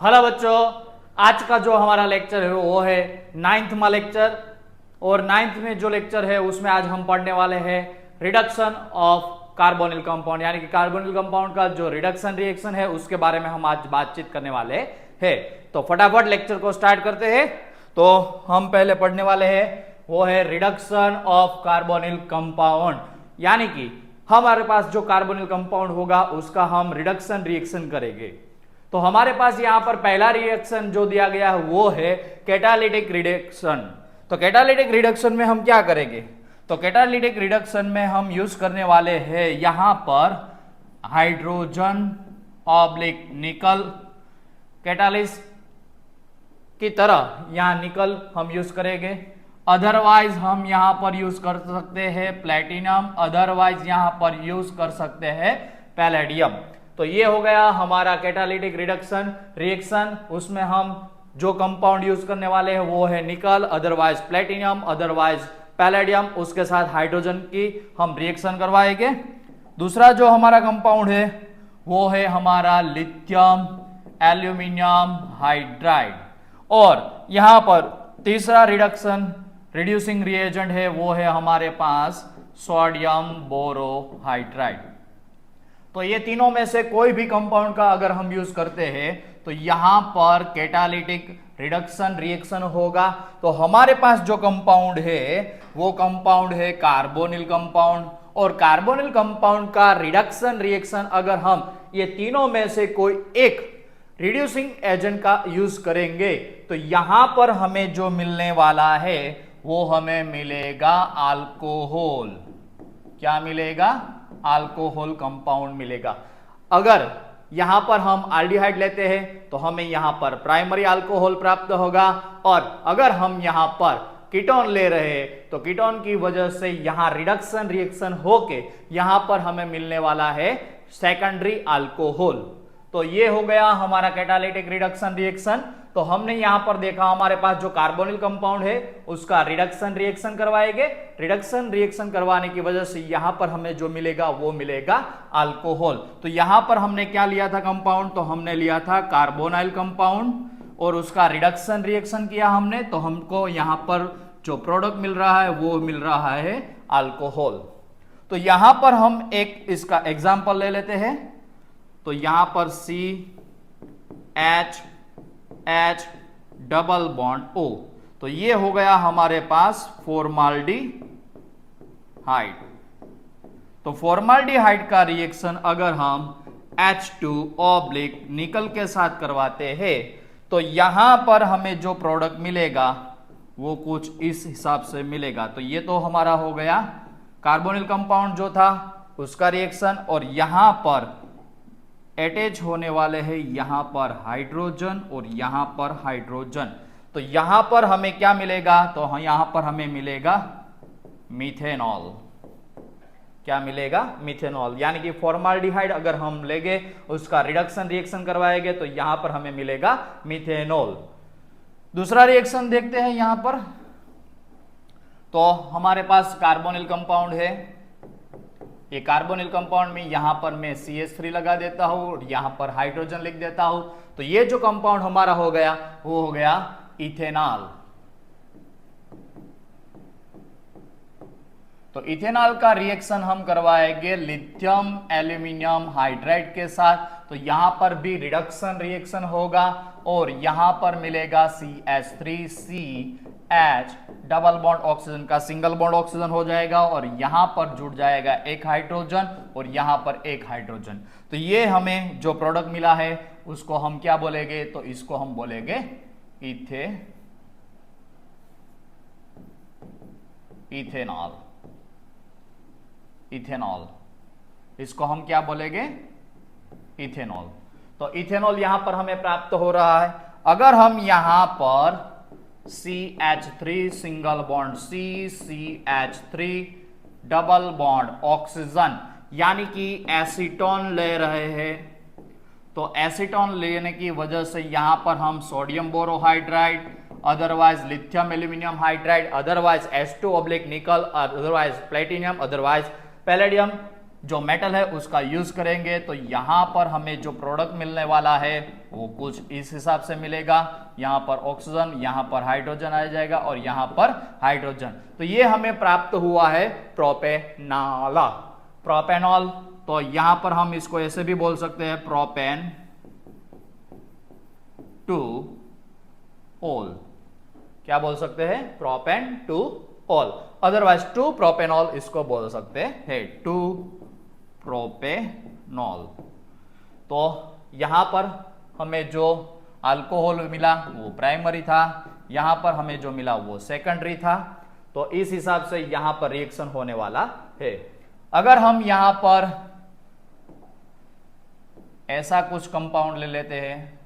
Hello बच्चों, आज का जो हमारा लेक्चर है वो है नाइन्थ में लेक्चर। और नाइन्थ में जो लेक्चर है उसमें आज हम पढ़ने वाले हैं रिडक्शन ऑफ कार्बोनिल कंपाउंड, यानी कि कार्बोनिल कंपाउंड का जो रिडक्शन रिएक्शन है उसके बारे में हम आज बातचीत करने वाले हैं। तो फटाफट लेक्चर को स्टार्ट करते हैं। तो हम पहले पढ़ने वाले हैं वो है रिडक्शन ऑफ कार्बोनिल कंपाउंड, यानी कि हमारे पास जो कार्बोनिल कंपाउंड होगा उसका हम रिडक्शन रिएक्शन करेंगे। तो हमारे पास यहां पर पहला रिएक्शन जो दिया गया है वो है कैटालिटिक रिडक्शन। तो कैटालिटिक रिडक्शन में हम क्या करेंगे? तो कैटालिटिक रिडक्शन में हम यूज करने वाले हैं यहां पर हाइड्रोजन ऑब्लिक निकल। कैटालिस्ट की तरह यहां निकल हम यूज करेंगे। अदरवाइज हम यहां पर यूज कर सकते हैं प्लेटिनम, अदरवाइज यहां पर यूज कर सकते हैं पैलेडियम। तो ये हो गया हमारा कैटालिटिक रिडक्शन रिएक्शन। उसमें हम जो कंपाउंड यूज करने वाले हैं वो है निकल, अदरवाइज प्लेटिनम, अदरवाइज पैलेडियम, उसके साथ हाइड्रोजन की हम रिएक्शन करवाएंगे। दूसरा जो हमारा कंपाउंड है वो है हमारा लिथियम एल्यूमिनियम हाइड्राइड। और यहां पर तीसरा रिडक्शन रिड्यूसिंग रिएजेंट है वो है हमारे पास सोडियम बोरोहाइड्राइड। तो ये तीनों में से कोई भी कंपाउंड का अगर हम यूज करते हैं तो यहां पर कैटालिटिक रिडक्शन रिएक्शन होगा। तो हमारे पास जो कंपाउंड है वो कंपाउंड है कार्बोनिल कंपाउंड। और कार्बोनिल कंपाउंड का रिडक्शन रिएक्शन अगर हम ये तीनों में से कोई एक रिड्यूसिंग एजेंट का यूज करेंगे तो यहां पर हमें जो मिलने वाला है वो हमें मिलेगा अल्कोहल। क्या मिलेगा? अल्कोहल कंपाउंड मिलेगा। अगर यहां पर हम एल्डिहाइड लेते हैं तो हमें यहां पर प्राइमरी अल्कोहल प्राप्त होगा। और अगर हम यहां पर कीटोन ले रहे हैं तो कीटोन की वजह से यहां रिडक्शन रिएक्शन होके यहां पर हमें मिलने वाला है सेकेंडरी अल्कोहल। तो ये हो गया हमारा कैटालिटिक रिडक्शन रिएक्शन। तो हमने यहां पर देखा हमारे पास जो कार्बोनिल कंपाउंड है उसका रिडक्शन रिएक्शन करवाएंगे। रिडक्शन रिएक्शन करवाने की वजह से यहां पर हमें जो मिलेगा वो मिलेगा अल्कोहल। तो यहां पर हमने क्या लिया था कंपाउंड? तो हमने लिया था कार्बोनाइल कंपाउंड और उसका रिडक्शन रिएक्शन किया हमने, तो हमको यहां पर जो प्रोडक्ट मिल रहा है वो मिल रहा है अल्कोहल। तो यहां पर हम एक इसका एग्जाम्पल ले लेते हैं। तो यहां पर CH डबल बॉन्ड O, तो ये हो गया हमारे पास फॉर्माल्डिहाइड। तो फॉर्माल्डिहाइड का रिएक्शन अगर हम H2 ऑब्लिक निकल के साथ करवाते हैं तो यहां पर हमें जो प्रोडक्ट मिलेगा वो कुछ इस हिसाब से मिलेगा। तो ये तो हमारा हो गया कार्बोनिल कंपाउंड जो था उसका रिएक्शन। और यहां पर अटैच होने वाले हैं यहां पर हाइड्रोजन और यहां पर हाइड्रोजन। तो यहां पर हमें क्या मिलेगा? तो यहां पर हमें मिलेगा मीथेनॉल। क्या मिलेगा? मीथेनॉल। यानी कि फॉर्माल्डिहाइड अगर हम लेंगे उसका रिडक्शन रिएक्शन करवाएंगे तो यहां पर हमें मिलेगा मीथेनॉल। दूसरा रिएक्शन देखते हैं यहां पर। तो हमारे पास कार्बोनिल कंपाउंड है। ये कार्बोनिल कंपाउंड में यहां पर मैं CH3 लगा देता हूं और यहां पर हाइड्रोजन लिख देता हूं। तो ये जो कंपाउंड हमारा हो गया वो हो गया इथेनॉल। तो इथेनॉल का रिएक्शन हम करवाएंगे लिथियम एल्यूमिनियम हाइड्राइड के साथ। तो यहां पर भी रिडक्शन रिएक्शन होगा और यहां पर मिलेगा CH3CH डबल बॉन्ड ऑक्सीजन का सिंगल बॉन्ड ऑक्सीजन हो जाएगा और यहां पर जुड़ जाएगा एक हाइड्रोजन और यहां पर एक हाइड्रोजन। तो ये हमें जो प्रोडक्ट मिला है उसको हम क्या बोलेंगे? तो इसको हम बोलेंगे इथेनॉल। इथेनॉल, इसको हम क्या बोलेंगे? इथेनॉल। तो इथेनॉल यहां पर हमें प्राप्त हो रहा है। अगर हम यहां पर CH3 single bond CH3 double bond oxygen यानी कि एसीटोन ले रहे हैं तो एसीटोन लेने की वजह से यहां पर हम sodium borohydride, otherwise lithium aluminium hydride, otherwise H2 oblique निकल, अदरवाइज प्लेटिनियम, अदरवाइज पैलेडियम जो मेटल है उसका यूज करेंगे, तो यहां पर हमें जो प्रोडक्ट मिलने वाला है वो कुछ इस हिसाब से मिलेगा। यहां पर ऑक्सीजन, यहां पर हाइड्रोजन आ जाएगा और यहां पर हाइड्रोजन। तो ये हमें प्राप्त हुआ है प्रोपेनॉल। प्रोपेनॉल, तो यहां पर हम इसको ऐसे भी बोल सकते हैं प्रोपेन टू ऑल। क्या बोल सकते हैं? Propan two ol, otherwise two propanol इसको बोल सकते हैं, टू प्रोपेनॉल। तो यहां पर हमें जो अल्कोहल मिला वो प्राइमरी था, यहां पर हमें जो मिला वो सेकेंडरी था। तो इस हिसाब से यहां पर रिएक्शन होने वाला है। अगर हम यहां पर ऐसा कुछ कंपाउंड ले लेते हैं,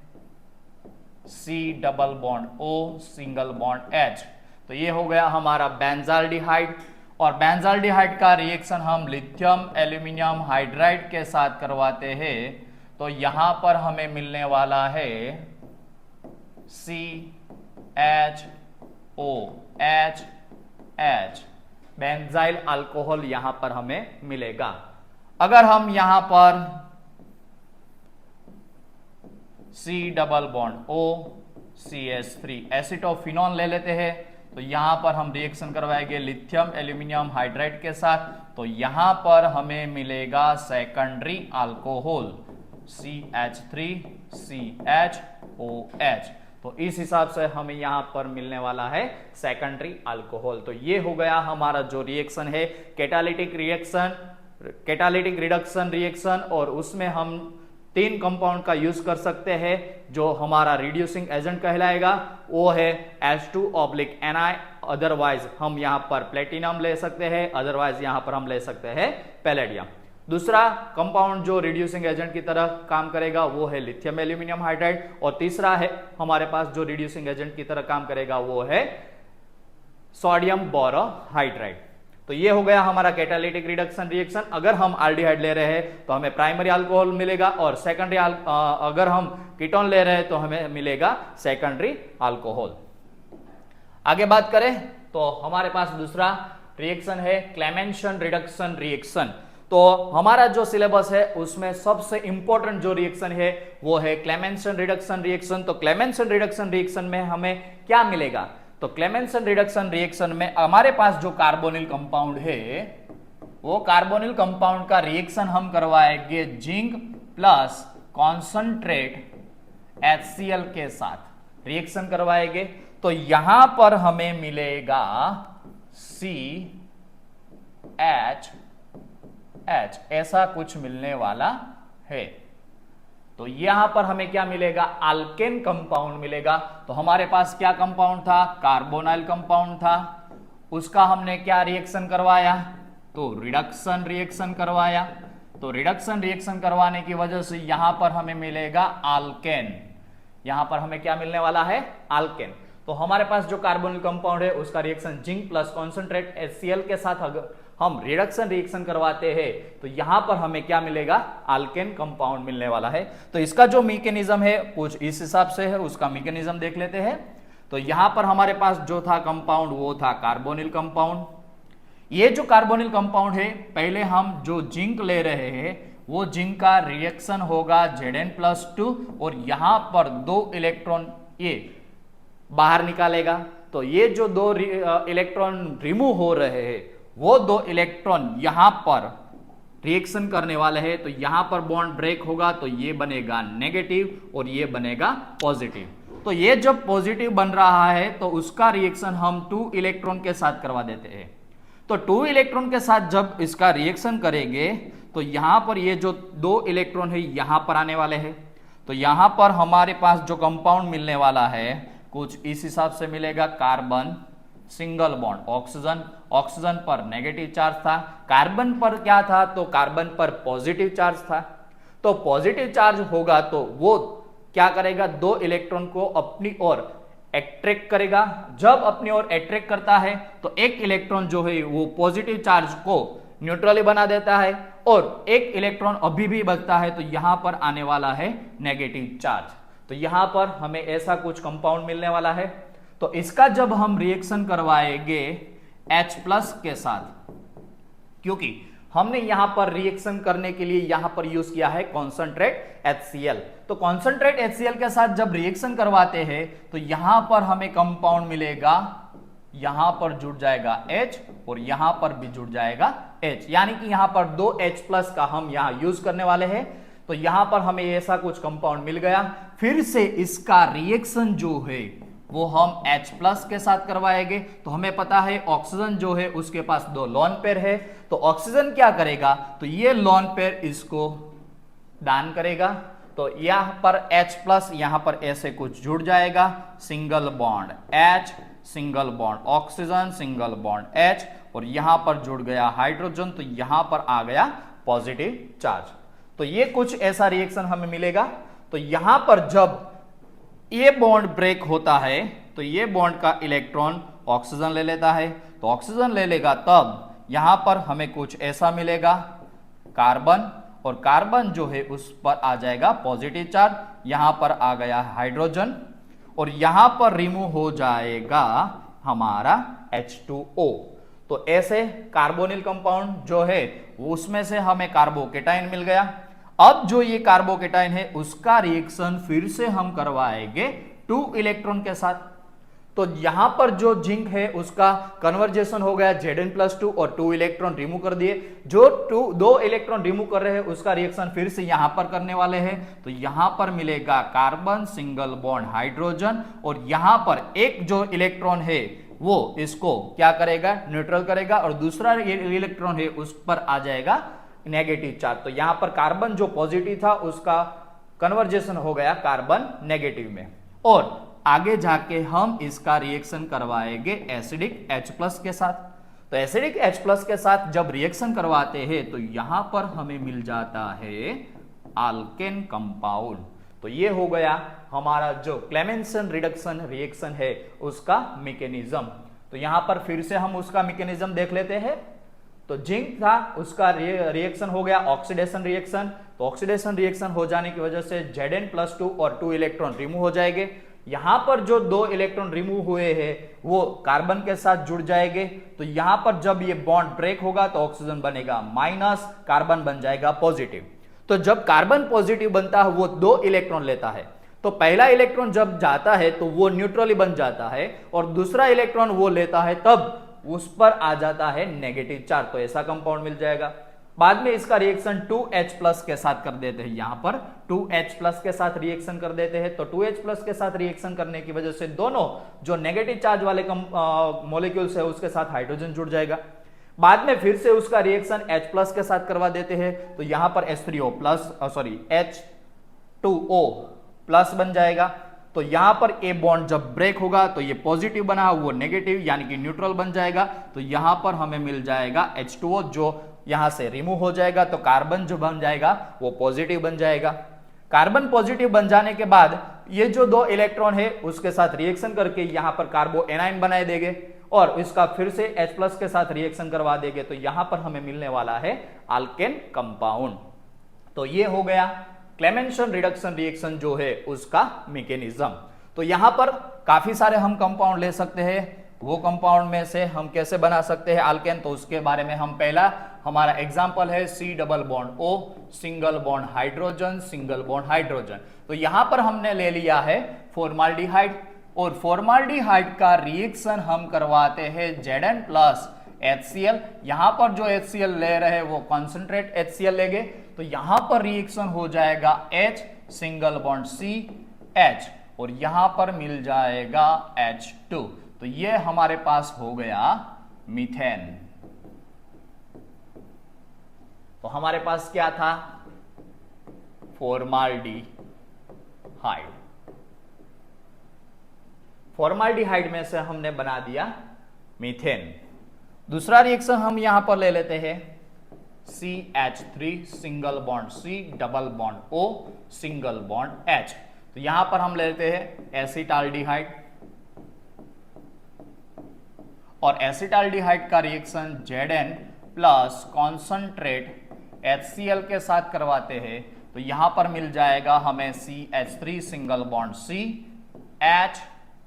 C double bond O single bond H, तो ये हो गया हमारा बेंजाल्डिहाइड। और बेंजाल्डिहाइड का रिएक्शन हम लिथियम एल्यूमिनियम हाइड्राइड के साथ करवाते हैं, तो यहां पर हमें मिलने वाला है CHOH, बेंजाइल अल्कोहल यहां पर हमें मिलेगा। अगर हम यहां पर C double bond O CH3 acetophenol ले लेते हैं, तो यहां पर हम रिएक्शन करवाएंगे लिथियम एल्यूमिनियम हाइड्राइड के साथ, तो यहां पर हमें मिलेगा सेकेंडरी अल्कोहल CH3CHOH। तो इस हिसाब से हमें यहां पर मिलने वाला है सेकेंडरी अल्कोहल। तो ये हो गया हमारा जो रिएक्शन है catalytic reaction, catalytic reduction reaction, और उसमें हम 3 कंपाउंड का यूज कर सकते हैं। जो हमारा रिड्यूसिंग एजेंट कहलाएगा वो है H2O-Ni, अदरवाइज हम यहां पर प्लेटिनम ले सकते हैं, अदरवाइज यहां पर हम ले सकते हैं पैलेडियम। दूसरा कंपाउंड जो रिड्यूसिंग एजेंट की तरह काम करेगा वो है लिथियम एल्यूमिनियम हाइड्राइड, और तीसरा है हमारे पास जो रिड्यूसिंग एजेंट की तरह काम करेगा वो है सोडियम बोरोहाइड्राइड। तो ये हो गया हमारा कैटालिटिक रिडक्शन रिएक्शन। अगर हम एल्डिहाइड ले रहे हैं तो हमें प्राइमरी अल्कोहल मिलेगा, और सेकेंडरी अगर हम कीटोन ले रहे हैं तो हमें मिलेगा सेकेंडरी अल्कोहल। आगे बात करें तो हमारे पास दूसरा रिएक्शन है क्लेमेंसन रिडक्शन रिएक्शन। तो हमारा जो सिलेबस है उसमें सबसे इंपॉर्टेंट जो रिएक्शन है वो है क्लेमेंसन रिडक्शन रिएक्शन। तो क्लेमेंसन रिडक्शन रिएक्शन में हमें क्या मिलेगा? तो क्लेमेंसन रिडक्शन रिएक्शन में हमारे पास जो कार्बोनिल कंपाउंड है वो कार्बोनिल कंपाउंड का रिएक्शन हम करवाएंगे जिंक प्लस कॉन्संट्रेट HCl के साथ रिएक्शन करवाएंगे। तो यहां पर हमें मिलेगा CHH, ऐसा कुछ मिलने वाला है। तो यहां पर हमें क्या मिलेगा? अल्केन कंपाउंड मिलेगा। तो हमारे पास क्या कंपाउंड था? कार्बोनाइल कंपाउंड था, उसका हमने क्या रिएक्शन करवाया? तो रिडक्शन रिएक्शन करवाया। तो रिडक्शन रिएक्शन करवाने की वजह से यहां पर हमें मिलेगा अल्केन। यहां पर हमें क्या मिलने वाला है? अल्केन। तो हमारे पास जो कार्बोनिल कंपाउंड है उसका reaction zinc plus concentrate HCl के साथ अगर हम रिडक्शन रिएक्शन करवाते हैं तो यहां पर हमें क्या मिलेगा? अल्केन कंपाउंड मिलने वाला है। तो इसका जो मैकेनिज्म है कुछ इस हिसाब से है, उसका मैकेनिज्म देख लेते हैं। तो यहां पर हमारे पास जो था कंपाउंड वो था कार्बोनिल कंपाउंड। ये जो कार्बोनिल कंपाउंड है, पहले हम जो जिंक ले रहे हैं वो जिंक का रिएक्शन होगा Zn+2, और यहां पर 2 इलेक्ट्रॉन ये बाहर निकालेगा। तो ये जो 2 इलेक्ट्रॉन रिमूव हो रहे हैं वो 2 इलेक्ट्रॉन यहां पर रिएक्शन करने वाले हैं। तो यहां पर बॉन्ड ब्रेक होगा तो ये बनेगा नेगेटिव और ये बनेगा पॉजिटिव। तो ये जब पॉजिटिव बन रहा है तो उसका रिएक्शन हम 2 इलेक्ट्रॉन के साथ करवा देते हैं। तो 2 इलेक्ट्रॉन के साथ जब इसका रिएक्शन करेंगे तो यहां पर ये जो 2 इलेक्ट्रॉन है यहां पर आने वाले हैं। तो यहां पर हमारे पास जो कंपाउंड मिलने वाला है कुछ इस हिसाब से मिलेगा। Carbon single bond oxygen, oxygen पर नेगेटिव चार्ज था, कार्बन पर क्या था? तो कार्बन पर पॉजिटिव चार्ज था। तो पॉजिटिव चार्ज होगा तो वो क्या करेगा? 2 इलेक्ट्रॉन को अपनी ओर अट्रैक्ट करेगा। जब अपनी ओर अट्रैक्ट करता है तो एक इलेक्ट्रॉन जो है वो पॉजिटिव चार्ज को न्यूट्रली बना देता है, और एक इलेक्ट्रॉन अभी भी बचता है तो यहां पर आने वाला है नेगेटिव चार्ज। तो यहां पर हमें ऐसा कुछ कंपाउंड मिलने वाला है। तो इसका जब हम रिएक्शन करवाएंगे H+ के साथ, क्योंकि हमने यहां पर रिएक्शन करने के लिए यहां पर यूज किया है कॉन्सेंट्रेट HCl। तो कॉन्सेंट्रेट HCl के साथ जब रिएक्शन करवाते हैं तो यहां पर हमें कंपाउंड मिलेगा, यहां पर जुड़ जाएगा H और यहां पर भी जुड़ जाएगा H, यानी कि यहां पर 2 H+ का हम यहां यूज करने वाले हैं। तो यहां पर हमें ऐसा कुछ कंपाउंड मिल गया। फिर से इसका रिएक्शन जो है वो हम H+ के साथ करवाएंगे। तो हमें पता है ऑक्सीजन जो है उसके पास 2 लोन पेयर है, तो ऑक्सीजन क्या करेगा, तो ये लोन पेयर इसको दान करेगा। तो यहां पर H+ यहां पर ऐसे कुछ जुड़ जाएगा, single bond H, single bond oxygen, single bond H, और यहां पर जुड़ गया हाइड्रोजन, तो यहां पर आ गया पॉजिटिव चार्ज। तो ये कुछ ऐसा रिएक्शन हमें मिलेगा। तो यहां पर जब ये बॉन्ड ब्रेक होता है तो ये बॉन्ड का इलेक्ट्रॉन ऑक्सीजन ले लेता है, तो ऑक्सीजन ले लेगा तब यहां पर हमें कुछ ऐसा मिलेगा कार्बन, और कार्बन जो है उस पर आ जाएगा पॉजिटिव चार्ज, यहां पर आ गया हाइड्रोजन, और यहां पर रिमूव हो जाएगा हमारा H2O। तो ऐसे कार्बोनिल कंपाउंड जो है उसमें से हमें कार्बोकेटाइन मिल गया। अब जो ये कार्बोकेटाइन है उसका रिएक्शन फिर से हम करवाएंगे 2 इलेक्ट्रॉन के साथ। तो यहां पर जो जिंक है उसका कन्वर्जेशन हो गया Zn+2 और 2 इलेक्ट्रॉन रिमूव कर दिए। जो 2 इलेक्ट्रॉन रिमूव कर रहे हैं उसका रिएक्शन फिर से यहां पर करने वाले हैं। तो यहां पर मिलेगा कार्बन, सिंगल बॉन्ड हाइड्रोजन, और यहां पर एक जो इलेक्ट्रॉन है वो इसको क्या करेगा, न्यूट्रल करेगा, और दूसरा इलेक्ट्रॉन है उस पर आ जाएगा नेगेटिव चार्ज। तो यहां पर कार्बन जो पॉजिटिव था उसका कन्वर्जेशन हो गया कार्बन नेगेटिव में, और आगे जाके हम इसका रिएक्शन करवाएंगे एसिडिक H+ के साथ। तो एसिडिक H+ के साथ जब रिएक्शन करवाते हैं तो यहां पर हमें मिल जाता है अल्केन कंपाउंड। तो ये हो गया हमारा जो क्लेमेंसन रिडक्शन रिएक्शन है उसका मैकेनिज्म। तो यहां पर फिर से हम उसका मैकेनिज्म देख लेते हैं। तो जिंक था उसका रिएक्शन हो गया ऑक्सीडेशन रिएक्शन। तो ऑक्सीडेशन रिएक्शन हो जाने की वजह से Zn+2 और 2 इलेक्ट्रॉन रिमूव हो जाएंगे। यहां पर जो 2 इलेक्ट्रॉन रिमूव हुए हैं वो कार्बन के साथ जुड़ जाएंगे। तो यहां पर जब ये बॉन्ड ब्रेक होगा तो ऑक्सीजन बनेगा माइनस, कार्बन बन जाएगा पॉजिटिव। तो जब कार्बन पॉजिटिव बनता है वो 2 इलेक्ट्रॉन लेता है, तो पहला इलेक्ट्रॉन जब जाता है तो वो न्यूट्रली बन जाता है, और दूसरा इलेक्ट्रॉन वो लेता है तब उस पर आ जाता है नेगेटिव चार्ज। तो ऐसा कंपाउंड मिल जाएगा। बाद में इसका रिएक्शन 2H+ के साथ कर देते हैं, यहां पर 2H+ के साथ रिएक्शन कर देते हैं। तो 2H+ के साथ रिएक्शन करने की वजह से दोनों जो नेगेटिव चार्ज वाले मॉलिक्यूल्स है उसके साथ हाइड्रोजन जुड़ जाएगा। बाद में फिर से उसका रिएक्शन H+ के साथ करवा देते हैं, तो यहां पर H2O+ बन जाएगा। तो यहां पर ए बॉन्ड जब ब्रेक होगा तो ये पॉजिटिव बना वो नेगेटिव यानी कि न्यूट्रल बन जाएगा। तो यहां पर हमें मिल जाएगा H2O जो यहां से रिमूव हो जाएगा। तो कार्बन जो बन जाएगा वो पॉजिटिव बन जाएगा। कार्बन पॉजिटिव बन जाने के बाद ये जो 2 इलेक्ट्रॉन है उसके साथ रिएक्शन करके यहां पर कार्बो एनाइन बनाए देंगे, और इसका फिर से H+ के साथ रिएक्शन करवा देंगे। तो यहां पर हमें मिलने वाला है अल्केन कंपाउंड। तो ये हो गया क्लेमेंसन रिडक्शन रिएक्शन जो है उसका मैकेनिज्म। तो यहां पर काफी सारे हम कंपाउंड ले सकते हैं। वो कंपाउंड में से हम कैसे बना सकते हैं अल्केन, तो उसके बारे में हम पहला हमारा एग्जांपल है C+O, single bond hydrogen, single bond hydrogen. तो यहां पर हमने ले लिया है फॉर्माल्डिहाइड, और फॉर्माल्डिहाइड का रिएक्शन हम करवाते हैं Zn+HCl। यहां पर जो HCl ले रहे हैं वो कॉन्सेंट्रेट HCl लेंगे। तो यहां पर रिएक्शन हो जाएगा H, single bond C, H, और यहां पर मिल जाएगा H2। तो ये हमारे पास हो गया मीथेन। तो हमारे पास क्या था, फॉर्माल्डिहाइड। फॉर्माल्डिहाइड में से हमने बना दिया मीथेन। दूसरा रिएक्शन हम यहां पर ले लेते हैं CH3, single bond C, double bond O, single bond H। तो यहां पर हम लेते हैं एसिटाल्डिहाइड, और एसिटाल्डिहाइड का reaction Zn plus concentrate HCl के साथ करवाते हैं। तो यहां पर मिल जाएगा हमें CH3, single bond C, H,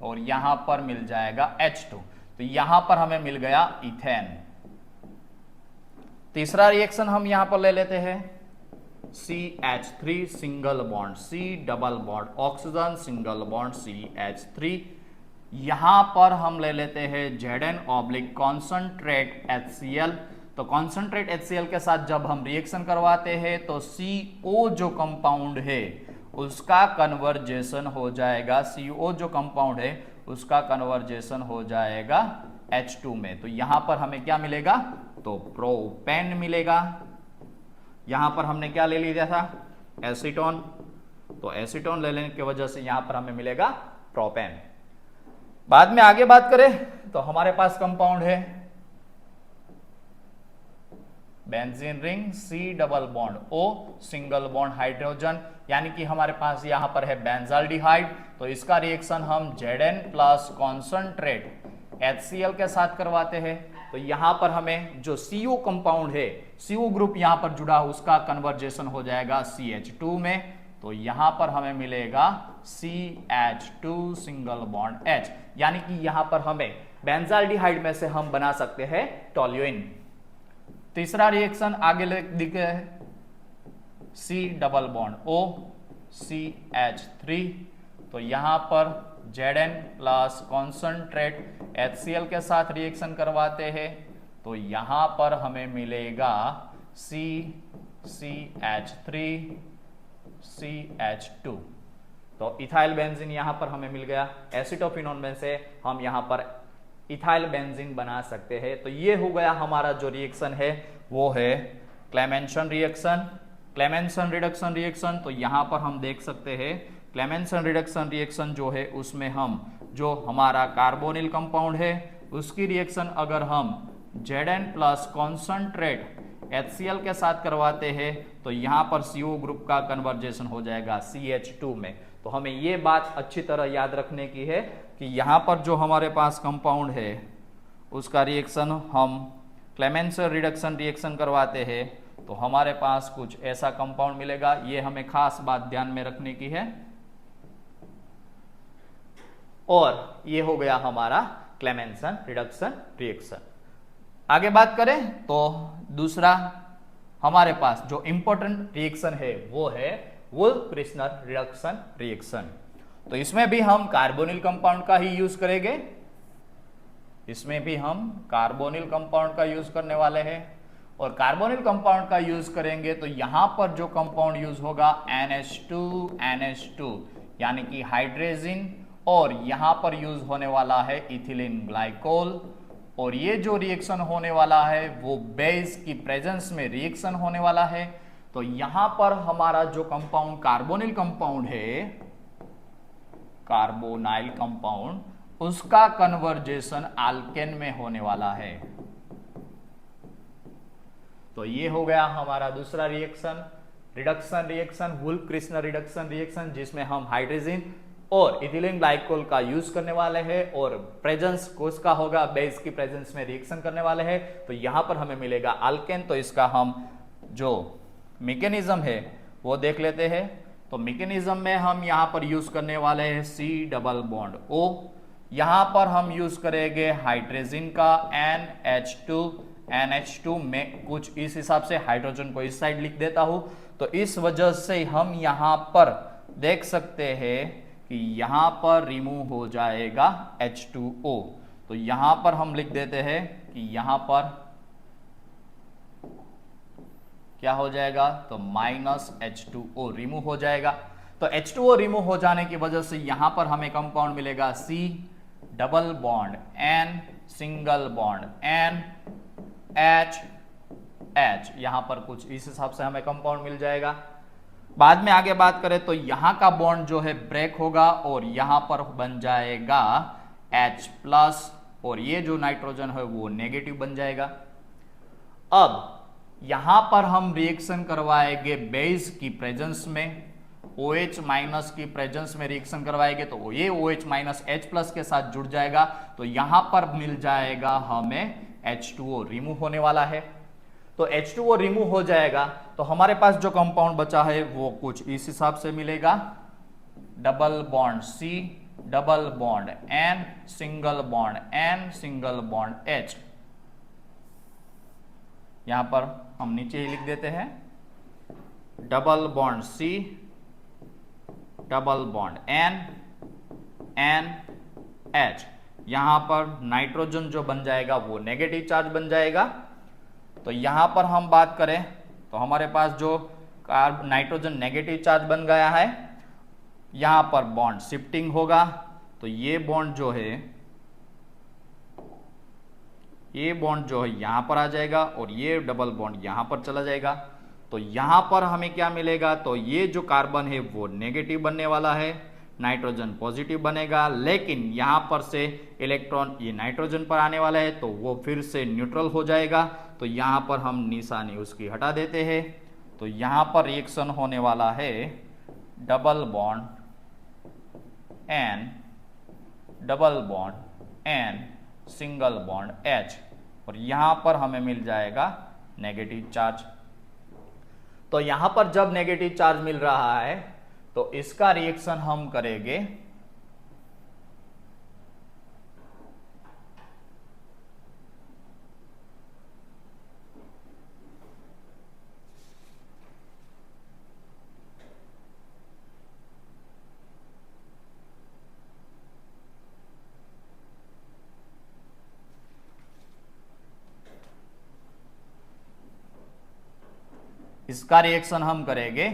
और यहां पर मिल जाएगा H2। तो यहां पर हमें मिल गया इथेन। तीसरा रिएक्शन हम यहां पर ले लेते हैं CH3 single bond, C double bond oxygen single bond CH3। यहां पर हम ले लेते हैं Zn ऑब्लिक कॉन्सनट्रेट HCl। तो कॉन्सनट्रेट HCl के साथ जब हम रिएक्शन करवाते हैं तो CO जो कंपाउंड है उसका कन्वर्जेशन हो जाएगा, CO जो कंपाउंड है उसका कन्वर्जेशन हो जाएगा H2 में। तो यहां पर हमें क्या मिलेगा, तो प्रोपेन मिलेगा। यहां पर हमने क्या ले लिया था, एसीटोन। तो एसीटोन ले लेने की वजह से यहां पर हमें मिलेगा प्रोपेन। बाद में आगे बात करें तो हमारे पास कंपाउंड है benzene ring, C double bond O single bond hydrogen, यानी कि हमारे पास यहां पर है बेंजाल्डिहाइड। तो इसका रिएक्शन हम Zn प्लस कॉन्सनट्रेट HCl के साथ करवाते हैं। तो यहां पर हमें जो CO कंपाउंड है, CO ग्रुप यहां पर जुड़ा उसका कन्वर्जेशन हो जाएगा CH2 में। तो यहां पर हमें मिलेगा CH2 सिंगल बॉन्ड H, यानी कि यहां पर हमें बेंजाल्डिहाइड में से हम बना सकते हैं टोल्यूइन। तीसरा रिएक्शन आगे लिखे है C double bond O CH3। तो यहां पर Zn प्लस कॉन्सनट्रेट HCl के साथ रिएक्शन करवाते हैं। तो यहां पर हमें मिलेगा CH3 CH2। तो इथाइल बेंजीन यहां पर हमें मिल गया। एसिटोफिनोन में से हम यहां पर इथाइल बेंजीन बना सकते हैं। तो ये हो गया हमारा जो रिएक्शन है वो है Clemmensen reaction, Clemmensen reduction reaction. तो यहां पर हम देख सकते हैं क्लेमेंसन रिडक्शन रिएक्शन जो है उसमें हम जो हमारा कार्बोनिल कंपाउंड है उसकी रिएक्शन अगर हम Zn प्लस कॉन्सनट्रेट HCl के साथ करवाते हैं तो यहां पर CO ग्रुप का कन्वर्जेशन हो जाएगा CH2 में। तो हमें ये बात अच्छी तरह याद रखने की है कि यहां पर जो हमारे पास कंपाउंड है उसका रिएक्शन हम क्लेमेंसन रिडक्शन रिएक्शन करवाते हैं तो हमारे पास कुछ ऐसा कंपाउंड मिलेगा। ये हमें खास बात ध्यान में रखने की है। और ये हो गया हमारा क्लेमेंसन रिडक्शन रिएक्शन। आगे बात करें तो दूसरा हमारे पास जो इंपॉर्टेंट रिएक्शन है वो है वुल्फ-क्रिस्नर रिडक्शन रिएक्शन। तो इसमें भी हम कार्बोनिल कंपाउंड का ही यूज करेंगे, इसमें भी हम कार्बोनिल कंपाउंड का यूज करने वाले हैं। और कार्बोनिल कंपाउंड का यूज करेंगे तो यहां पर जो कंपाउंड यूज होगा NH2 यानी कि हाइड्रोजन, और यहां पर यूज होने वाला है इथिलीन ग्लाइकोल। और ये जो रिएक्शन होने वाला है वो बेस की प्रेजेंस में रिएक्शन होने वाला है। तो यहां पर हमारा जो कंपाउंड कार्बोनिल कंपाउंड है, कार्बोनाइल कंपाउंड, उसका कन्वर्जेशन अल्केन में होने वाला है। तो ये हो गया हमारा दूसरा reaction, reduction reaction, Wolff Kishner reduction reaction, जिसमें हम हाइड्रोजन और इथिलीन ग्लाइकोल का यूज करने वाले हैं और प्रेजेंस किसका होगा, बेस की प्रेजेंस में रिएक्शन करने वाले हैं। तो यहां पर हमें मिलेगा अल्केन। तो इसका हम जो मैकेनिज्म है वो देख लेते हैं। तो मैकेनिज्म में हम यहां पर यूज करने वाले हैं C डबल बॉन्ड O। यहां पर हम यूज करेंगे हाइड्रोजन का NH2 में कुछ इस हिसाब से, हाइड्रोजन को इस साइड लिख देता हूं। तो इस वजह से हम यहां पर देख सकते हैं कि यहां पर रिमूव हो जाएगा H2O। तो यहां पर हम लिख देते हैं कि यहां पर क्या हो जाएगा, तो -H2O रिमूव हो जाएगा। तो H2O रिमूव हो जाने की वजह से यहां पर हमें कंपाउंड मिलेगा C double bond N single bond N H H। यहां पर कुछ इस हिसाब से हमें कंपाउंड मिल जाएगा। बाद में आगे बात करें तो यहां का बॉन्ड जो है ब्रेक होगा और यहां पर बन जाएगा H+, और ये जो नाइट्रोजन है वो नेगेटिव बन जाएगा। अब यहां पर हम रिएक्शन करवाएंगे बेस की प्रेजेंस में, OH- की प्रेजेंस में रिएक्शन करवाएंगे तो ये OH- H+ के साथ जुड़ जाएगा। तो यहां पर मिल जाएगा हमें H2O रिमूव होने वाला है। तो H2O रिमूव हो जाएगा तो हमारे पास जो कंपाउंड बचा है वो कुछ इस हिसाब से मिलेगा, double bond C double bond N single bond N single bond H। यहां पर हम नीचे ही लिख देते हैं, double bond C, double bond NH। यहां पर नाइट्रोजन जो बन जाएगा वो नेगेटिव चार्ज बन जाएगा। तो यहां पर हम बात करें तो हमारे पास जो नाइट्रोजन नेगेटिव चार्ज बन गया है, यहां पर बॉन्ड शिफ्टिंग होगा। तो ये बॉन्ड जो है यहां पर आ जाएगा और ये डबल बॉन्ड यहां पर चला जाएगा। तो यहां पर हमें क्या मिलेगा, तो ये जो कार्बन है वो नेगेटिव बनने वाला है, नाइट्रोजन पॉजिटिव बनेगा। लेकिन यहां पर से इलेक्ट्रॉन ये नाइट्रोजन पर आने वाला है तो वो फिर से न्यूट्रल हो जाएगा। तो यहां पर हम निशानी उसकी हटा देते हैं। तो यहां पर रिएक्शन होने वाला है double bond N, double bond N, single bond H, और यहां पर हमें मिल जाएगा नेगेटिव चार्ज। तो यहां पर जब नेगेटिव चार्ज मिल रहा है तो इसका रिएक्शन हम करेंगे इसका रिएक्शन हम करेंगे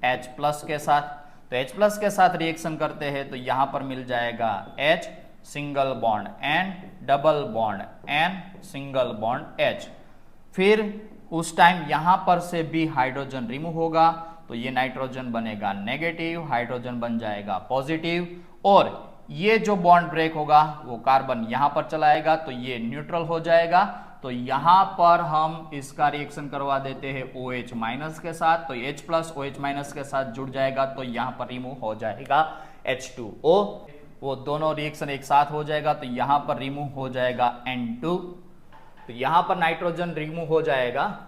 H प्लस के साथ। तो H प्लस के साथ रिएक्शन करते हैं तो यहां पर मिल जाएगा H, single bond N, double bond N, single bond H। फिर उस टाइम यहां पर से भी हाइड्रोजन रिमूव होगा तो ये नाइट्रोजन बनेगा नेगेटिव, हाइड्रोजन बन जाएगा पॉजिटिव, और ये जो बॉन्ड ब्रेक होगा वो कार्बन यहां पर चलाएगा तो ये न्यूट्रल हो जाएगा। तो यहां पर हम इसका रिएक्शन करवा देते हैं OH माइनस के साथ। तो H प्लस OH माइनस के साथ जुड़ जाएगा तो यहां पर रिमूव हो जाएगा H2O। वो दोनों रिएक्शन एक साथ हो जाएगा तो यहां पर रिमूव हो जाएगा N2। तो यहां पर नाइट्रोजन रिमूव हो जाएगा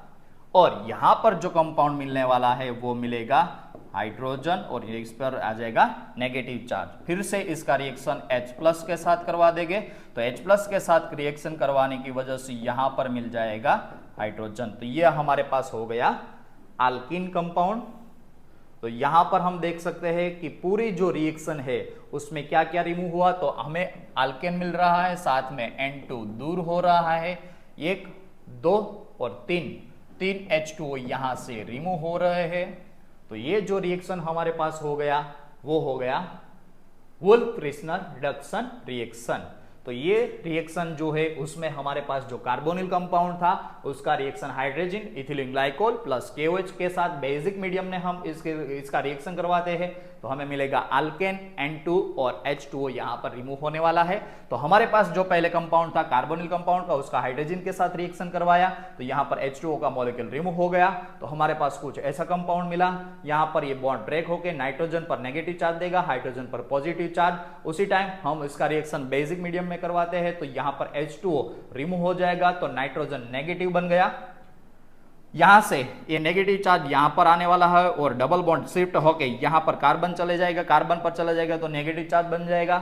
और यहां पर जो कंपाउंड मिलने वाला है वो मिलेगा हाइड्रोजन और इस पर आ जाएगा नेगेटिव चार्ज। फिर से इसका रिएक्शन H प्लस के साथ करवा देंगे तो H प्लस के साथ रिएक्शन करवाने की वजह से यहां पर मिल जाएगा हाइड्रोजन। तो ये हमारे पास हो गया अल्कीन कंपाउंड। तो यहां पर हम देख सकते हैं कि पूरी जो रिएक्शन है उसमें क्या क्या रिमूव हुआ। तो हमें अल्केन मिल रहा है, साथ में N2 दूर हो रहा है, 1, 2 और 3 H2O यहां से रिमूव हो रहे हैं। तो ये जो रिएक्शन हमारे पास हो गया वो हो गया वुल्फ-फ्रिशनर रिडक्शन रिएक्शन। तो ये रिएक्शन जो है उसमें हमारे पास जो कार्बोनिल कंपाउंड था उसका reaction hydrogen ethylene glycol plus KOH के साथ बेसिक मीडियम में हम इसका रिएक्शन करवाते हैं तो हमें मिलेगा अल्केन, N2 और H2O यहां पर रिमूव होने वाला है। तो हमारे पास जो पहले कंपाउंड था कार्बोनिल कंपाउंड का, उसका हाइड्रोजन के साथ रिएक्शन करवाया तो यहां पर H2O का मॉलिक्यूल रिमूव हो गया। तो हमारे पास कुछ ऐसा कंपाउंड मिला, यहां पर ये बॉन्ड ब्रेक होकर नाइट्रोजन पर नेगेटिव चार्ज देगा, हाइड्रोजन पर पॉजिटिव चार्ज। उसी टाइम हम इसका रिएक्शन बेसिक मीडियम में करवाते हैं तो यहां पर H2O रिमूव हो जाएगा तो नाइट्रोजन नेगेटिव बन गया। यहां से ये नेगेटिव चार्ज यहां पर आने वाला है और डबल बॉन्ड शिफ्ट होके यहां पर कार्बन चले जाएगा, कार्बन पर चला जाएगा तो नेगेटिव चार्ज बन जाएगा।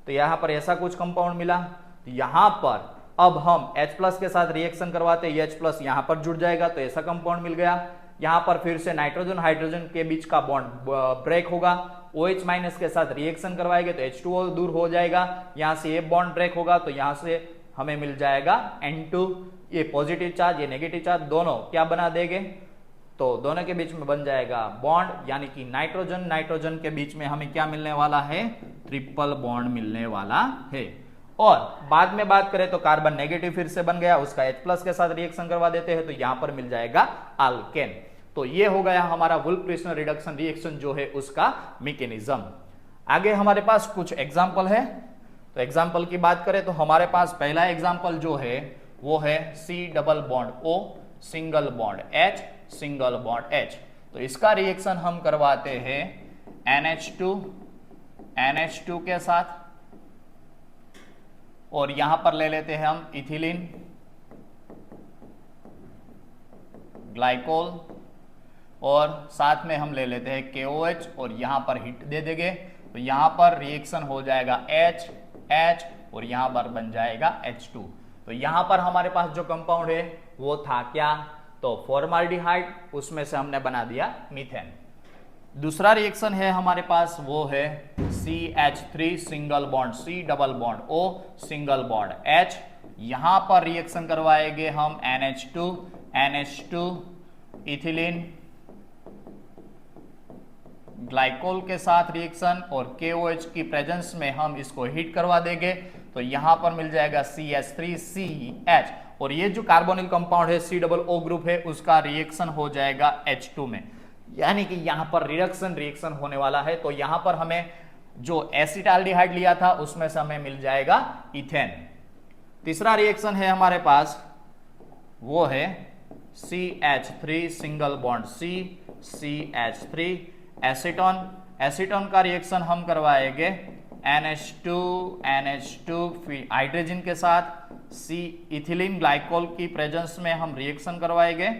तो यहां पर ऐसा कुछ कंपाउंड मिला। तो यहां पर अब हम H प्लस के साथ रिएक्शन करवाते हैं, H प्लस यहां पर जुड़ जाएगा तो ऐसा कंपाउंड मिल गया। यहां पर फिर से नाइट्रोजन हाइड्रोजन के बीच का बॉन्ड ब्रेक होगा, OH माइनस के साथ रिएक्शन करवाएंगे तो H2O दूर हो जाएगा, यहां से ये बॉन्ड ब्रेक होगा तो यहां से हमें मिल जाएगा N2। ये पॉजिटिव चार्ज, ये नेगेटिव चार्ज दोनों क्या बना देंगे, तो दोनों के बीच में बन जाएगा बॉन्ड, यानी कि नाइट्रोजन के बीच में हमें क्या मिलने वाला है, ट्रिपल बॉन्ड मिलने वाला है। और बाद में बात करें तो कार्बन नेगेटिव फिर से बन गया, उसका H प्लस के साथ रिएक्शन करवा देते हैं तो यहां पर मिल जाएगा अल्केन। तो ये हो गया हमारा वुल्फ-फ्रिशनर रिडक्शन रिएक्शन जो है उसका मैकेनिज्म। आगे हमारे पास कुछ एग्जाम्पल है। तो एग्जाम्पल की बात करें तो हमारे पास पहला एग्जाम्पल जो है वो है C double bond O, single bond H, single bond H। तो इसका रिएक्शन हम करवाते हैं NH2 के साथ और यहां पर ले लेते हैं हम इथिलीन ग्लाइकोल और साथ में हम ले लेते हैं KOH और यहां पर हीट दे देंगे तो यहां पर रिएक्शन हो जाएगा H और यहां पर बन जाएगा H2। तो यहां पर हमारे पास जो कंपाउंड है वो था क्या, तो फॉर्माल्डिहाइड, उसमें से हमने बना दिया मीथेन। दूसरा रिएक्शन है हमारे पास, वो है CH3 single bond, C double bond O single bond H। यहां पर रिएक्शन करवाएंगे हम NH2 इथिलीन ग्लाइकोल के साथ रिएक्शन, और KOH की प्रेजेंस में हम इसको हीट करवा देंगे, तो यहां पर मिल जाएगा CH3CH, और ये जो कार्बोनिल कंपाउंड है COO ग्रुप है, उसका रिएक्शन हो जाएगा H2 में, यानी कि यहां पर रिएक्शन होने वाला है। तो यहां पर हमें जो एसिटाल्डिहाइड लिया था उसमें से हमें मिल जाएगा इथेन। तीसरा रिएक्शन है हमारे पास, वो है CH3 single bond C CH3 acetone का रिएक्शन हम करवाएंगे NH2 हाइड्रोजन के साथ, C इथिलीन ग्लाइकोल की प्रेजेंस में हम रिएक्शन करवाएंगे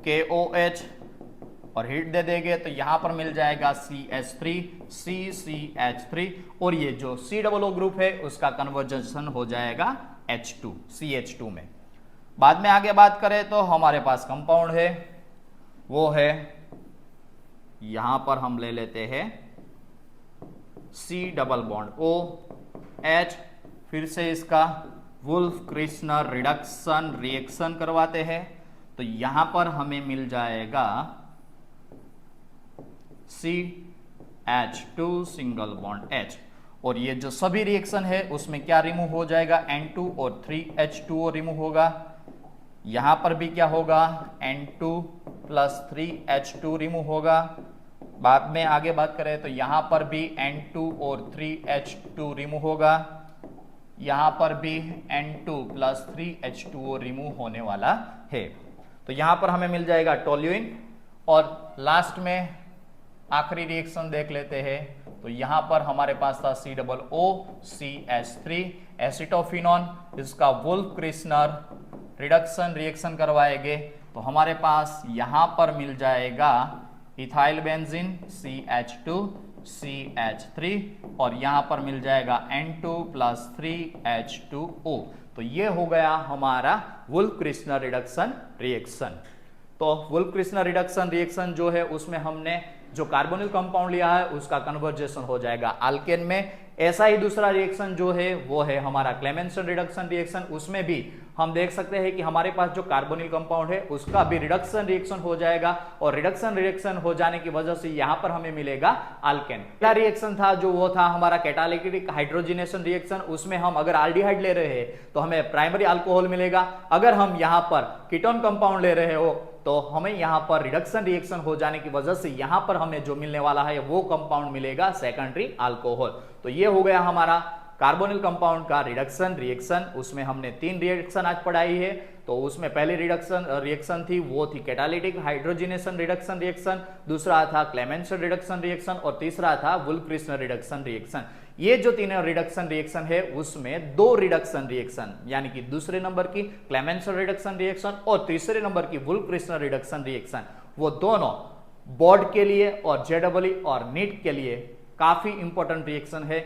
KOH और हीट दे देंगे, तो यहां पर मिल जाएगा CH3 और ये जो COO ग्रुप है उसका कन्वर्जन हो जाएगा CH2 में। बाद में आगे बात करें तो हमारे पास कंपाउंड है, वो है, यहां पर हम ले लेते हैं C डबल बॉन्ड OH, फिर से इसका वुल्फ-क्रिस्नर रिएक्शन करवाते हैं, तो यहां पर हमें मिल जाएगा CH2 सिंगल बॉन्ड H, और ये जो सभी रिएक्शन है उसमें क्या रिमूव हो जाएगा, N2 और 3H2O रिमूव होगा। यहां पर भी क्या होगा, N2 प्लस 3H2 रिमूव होगा। बाद में आगे बात करें तो यहां पर भी N2 और 3H2 रिमूव होगा, यहां पर भी N2 प्लस 3H2O रिमूव होने वाला है। तो यहां पर हमें मिल जाएगा टोल्यूइन, और लास्ट में आखिरी रिएक्शन देख लेते हैं, तो यहां पर हमारे पास था COOCH3 एसिटोफिनॉन, इसका वुल्फ-क्रिस्नर रिएक्शन करवाएंगे, तो हमारे पास यहां पर मिल जाएगा इथाइल बेंजीन CH2CH3, और यहां पर मिल जाएगा N2 प्लस 3H2O। तो ये हो गया हमारा वुल्फ-क्रिस्नर रिएक्शन। तो वुल्फ-क्रिस्नर रिएक्शन जो है उसमें हमने जो कार्बोनिल कंपाउंड लिया है उसका कन्वर्जेशन हो जाएगा अल्केन में। ऐसा ही दूसरा रिएक्शन जो है वो है हमारा क्लेमेंसन रिएक्शन। उसमें भी हम देख सकते हैं कि हमारे पास जो कार्बोनिल कंपाउंड है उसका भी रिएक्शन हो जाएगा, और रिएक्शन हो जाने की वजह से यहां पर हमें मिलेगा अल्केन। पहला रिएक्शन था जो वो था हमारा कैटालिटिक हाइड्रोजनेशन रिएक्शन, उसमें हम अगर एल्डिहाइड ले रहे हैं तो हमें प्राइमरी अल्कोहल मिलेगा। अगर हम यहां पर कीटोन कंपाउंड ले रहे हो तो हमें यहां पर रिएक्शन हो जाने की वजह से यहां पर हमें जो मिलने वाला है वो कंपाउंड मिलेगा सेकेंडरी अल्कोहल। तो ये हो गया हमारा कार्बोनिल कंपाउंड का रिएक्शन। उसमें हमने 3 रिएक्शन आज पढ़ाई है। तो उसमें पहली रिएक्शन थी वो थी कैटालिटिक हाइड्रोजनेशन रिएक्शन, दूसरा था क्लेमेंसन रिएक्शन और तीसरा था वुल्फ-क्रिस्नर रिएक्शन। ये जो तीनों रिएक्शन है उसमें 2 रिएक्शन यानी कि दूसरे नंबर की क्लेमेंसन रिएक्शन और तीसरे नंबर की वुल्फ-क्रिस्नर रिएक्शन, वो दोनों बोर्ड के लिए और JEE और नीट के लिए काफी इंपॉर्टेंट रिएक्शन है।